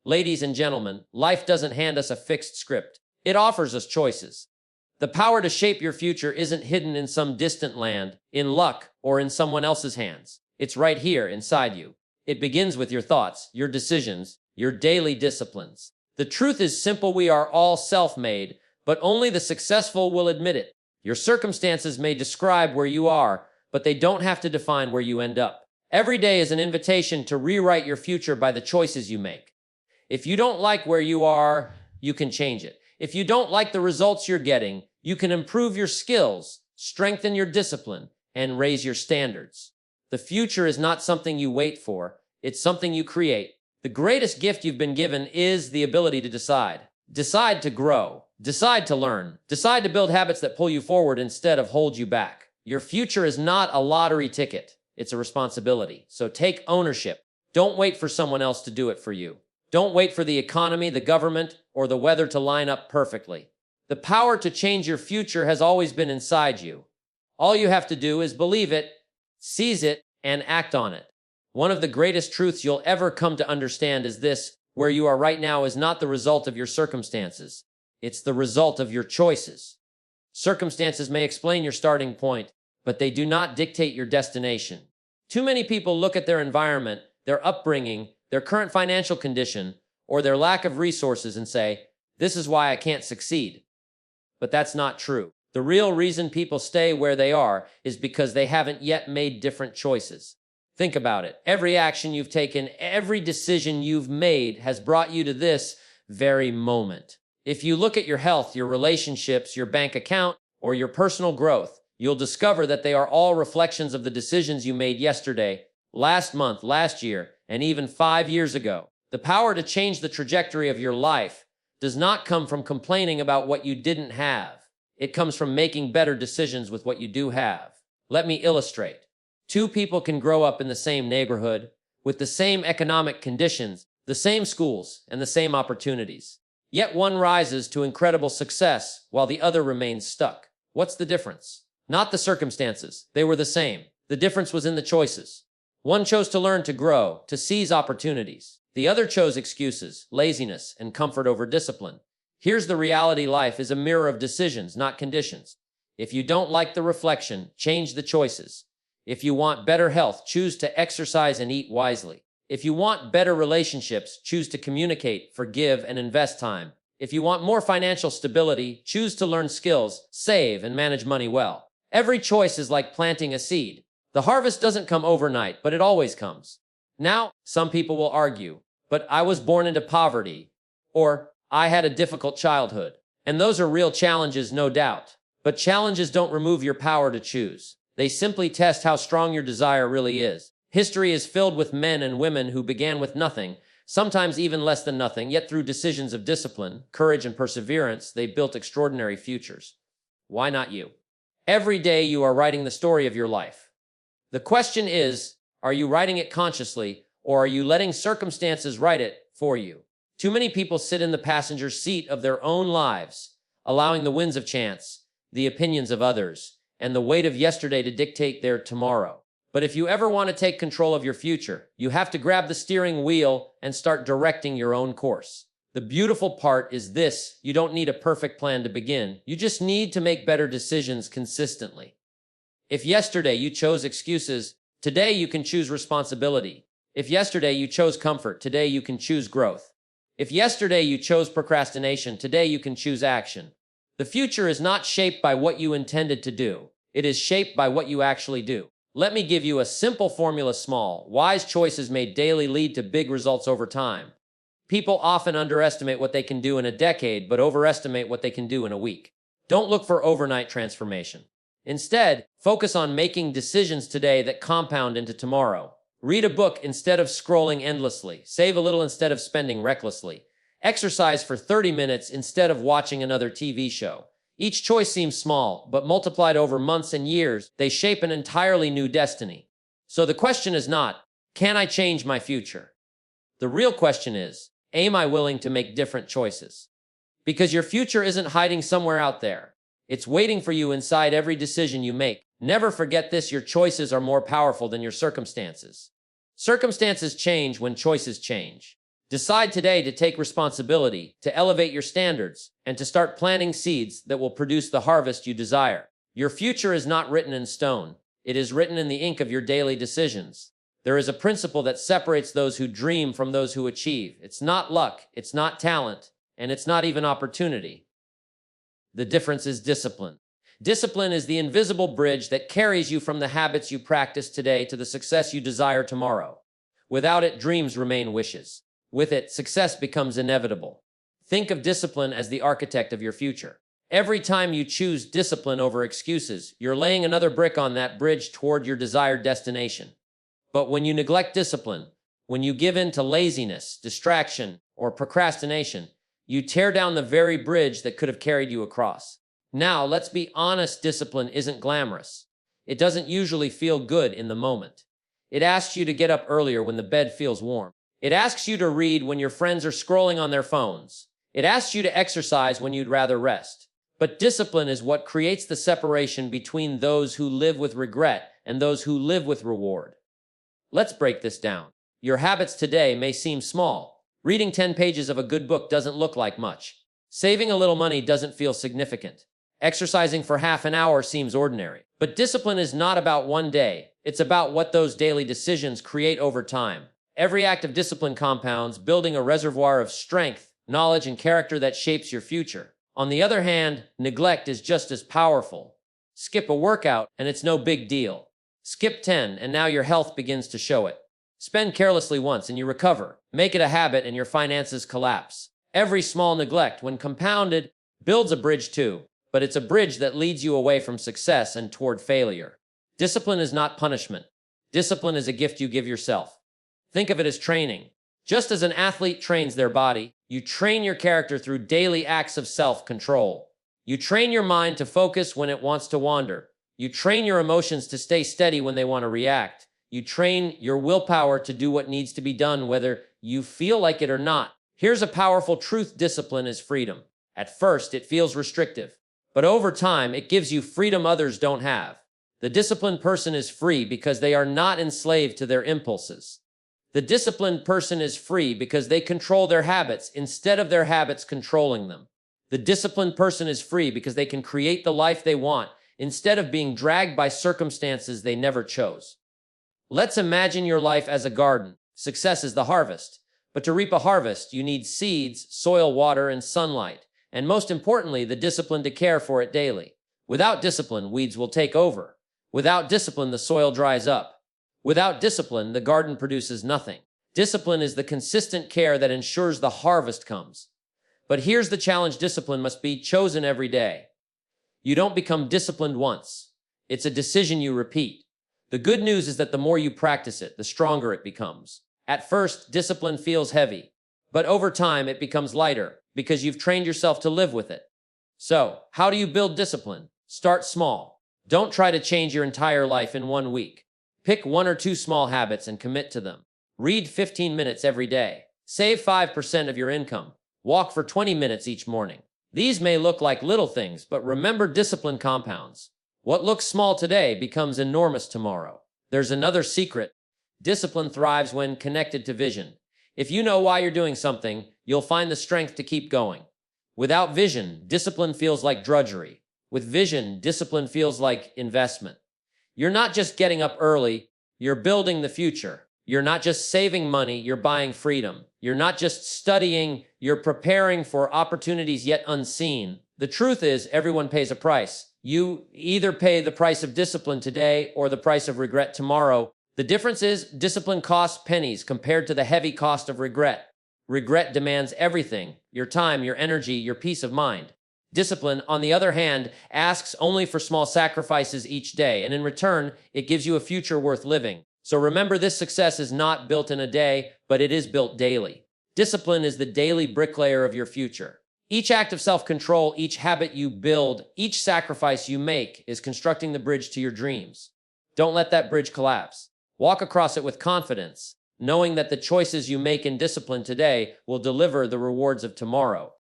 Ladies and gentlemen, life doesn't hand us a fixed script. It offers us choices. The power to shape your future isn't hidden in some distant land, in luck, or in someone else's hands. It's right here inside you. It begins with your thoughts, your decisions, your daily disciplines. The truth is simple: we are all self-made, but only the successful will admit it. Your circumstances may describe where you are, but they don't have to define where you end up. Every day is an invitation to rewrite your future by the choices you make. If you don't like where you are, you can change it. If you don't like the results you're getting, you can improve your skills, strengthen your discipline, and raise your standards. The future is not something you wait for, it's something you create. The greatest gift you've been given is the ability to decide. Decide to grow. Decide to learn. Decide to build habits that pull you forward instead of hold you back. Your future is not a lottery ticket. It's a responsibility. So take ownership. Don't wait for someone else to do it for you. Don't wait for the economy, the government, or the weather to line up perfectly. The power to change your future has always been inside you. All you have to do is believe it, seize it, and act on it. One of the greatest truths you'll ever come to understand is this: where you are right now is not the result of your circumstances. It's the result of your choices. Circumstances may explain your starting point, but they do not dictate your destination. Too many people look at their environment, their upbringing, their current financial condition, or their lack of resources and say, "This is why I can't succeed." But that's not true. The real reason people stay where they are is because they haven't yet made different choices. Think about it. Every action you've taken, every decision you've made has brought you to this very moment. If you look at your health, your relationships, your bank account, or your personal growth, you'll discover that they are all reflections of the decisions you made yesterday, last month, last year, and even 5 years ago. The power to change the trajectory of your life does not come from complaining about what you didn't have. It comes from making better decisions with what you do have. Let me illustrate. Two people can grow up in the same neighborhood, with the same economic conditions, the same schools, and the same opportunities. Yet one rises to incredible success while the other remains stuck. What's the difference? Not the circumstances. They were the same. The difference was in the choices. One chose to learn to grow, to seize opportunities. The other chose excuses, laziness, and comfort over discipline. Here's the reality: life is a mirror of decisions, not conditions. If you don't like the reflection, change the choices. If you want better health, choose to exercise and eat wisely. If you want better relationships, choose to communicate, forgive, and invest time. If you want more financial stability, choose to learn skills, save, and manage money well. Every choice is like planting a seed. The harvest doesn't come overnight, but it always comes. Now, some people will argue, "But I was born into poverty," or "I had a difficult childhood." And those are real challenges, no doubt. But challenges don't remove your power to choose. They simply test how strong your desire really is. History is filled with men and women who began with nothing, sometimes even less than nothing, yet through decisions of discipline, courage, and perseverance, they built extraordinary futures. Why not you? Every day you are writing the story of your life. The question is, are you writing it consciously, or are you letting circumstances write it for you? Too many people sit in the passenger seat of their own lives, allowing the winds of chance, the opinions of others, and the weight of yesterday to dictate their tomorrow. But if you ever want to take control of your future, you have to grab the steering wheel and start directing your own course. The beautiful part is this: you don't need a perfect plan to begin. You just need to make better decisions consistently. If yesterday you chose excuses, today you can choose responsibility. If yesterday you chose comfort, today you can choose growth. If yesterday you chose procrastination, today you can choose action. The future is not shaped by what you intended to do. It is shaped by what you actually do. Let me give you a simple formula: small, wise choices made daily lead to big results over time. People often underestimate what they can do in a decade, but overestimate what they can do in a week. Don't look for overnight transformation. Instead, focus on making decisions today that compound into tomorrow. Read a book instead of scrolling endlessly. Save a little instead of spending recklessly. Exercise for 30 minutes instead of watching another TV show. Each choice seems small, but multiplied over months and years, they shape an entirely new destiny. So the question is not, can I change my future? The real question is, am I willing to make different choices? Because your future isn't hiding somewhere out there. It's waiting for you inside every decision you make. Never forget this: your choices are more powerful than your circumstances. Circumstances change when choices change. Decide today to take responsibility, to elevate your standards, and to start planting seeds that will produce the harvest you desire. Your future is not written in stone. It is written in the ink of your daily decisions. There is a principle that separates those who dream from those who achieve. It's not luck, it's not talent, and it's not even opportunity. The difference is discipline. Discipline is the invisible bridge that carries you from the habits you practice today to the success you desire tomorrow. Without it, dreams remain wishes. With it, success becomes inevitable. Think of discipline as the architect of your future. Every time you choose discipline over excuses, you're laying another brick on that bridge toward your desired destination. But when you neglect discipline, when you give in to laziness, distraction, or procrastination, you tear down the very bridge that could have carried you across. Now, let's be honest, discipline isn't glamorous. It doesn't usually feel good in the moment. It asks you to get up earlier when the bed feels warm. It asks you to read when your friends are scrolling on their phones. It asks you to exercise when you'd rather rest. But discipline is what creates the separation between those who live with regret and those who live with reward. Let's break this down. Your habits today may seem small. Reading 10 pages of a good book doesn't look like much. Saving a little money doesn't feel significant. Exercising for half an hour seems ordinary. But discipline is not about one day. It's about what those daily decisions create over time. Every act of discipline compounds, building a reservoir of strength, knowledge, and character that shapes your future. On the other hand, neglect is just as powerful. Skip a workout, and it's no big deal. Skip 10, and now your health begins to show it. Spend carelessly once, and you recover. Make it a habit, and your finances collapse. Every small neglect, when compounded, builds a bridge too. But it's a bridge that leads you away from success and toward failure. Discipline is not punishment. Discipline is a gift you give yourself. Think of it as training. Just as an athlete trains their body, you train your character through daily acts of self-control. You train your mind to focus when it wants to wander. You train your emotions to stay steady when they want to react. You train your willpower to do what needs to be done, whether you feel like it or not. Here's a powerful truth: discipline is freedom. At first, it feels restrictive. But over time, it gives you freedom others don't have. The disciplined person is free because they are not enslaved to their impulses. The disciplined person is free because they control their habits instead of their habits controlling them. The disciplined person is free because they can create the life they want instead of being dragged by circumstances they never chose. Let's imagine your life as a garden. Success is the harvest. But to reap a harvest, you need seeds, soil, water, and sunlight. And most importantly, the discipline to care for it daily. Without discipline, weeds will take over. Without discipline, the soil dries up. Without discipline, the garden produces nothing. Discipline is the consistent care that ensures the harvest comes. But here's the challenge: discipline must be chosen every day. You don't become disciplined once. It's a decision you repeat. The good news is that the more you practice it, the stronger it becomes. At first, discipline feels heavy, but over time it becomes lighter because you've trained yourself to live with it. So, how do you build discipline? Start small. Don't try to change your entire life in 1 week. Pick 1 or 2 small habits and commit to them. Read 15 minutes every day. Save 5% of your income. Walk for 20 minutes each morning. These may look like little things, but remember, discipline compounds. What looks small today becomes enormous tomorrow. There's another secret. Discipline thrives when connected to vision. If you know why you're doing something, you'll find the strength to keep going. Without vision, discipline feels like drudgery. With vision, discipline feels like investment. You're not just getting up early, you're building the future. You're not just saving money, you're buying freedom. You're not just studying, you're preparing for opportunities yet unseen. The truth is, everyone pays a price. You either pay the price of discipline today or the price of regret tomorrow. The difference is, discipline costs pennies compared to the heavy cost of regret. Regret demands everything: your time, your energy, your peace of mind. Discipline, on the other hand, asks only for small sacrifices each day, and in return, it gives you a future worth living. So remember, this success is not built in a day, but it is built daily. Discipline is the daily bricklayer of your future. Each act of self-control, each habit you build, each sacrifice you make is constructing the bridge to your dreams. Don't let that bridge collapse. Walk across it with confidence, knowing that the choices you make in discipline today will deliver the rewards of tomorrow.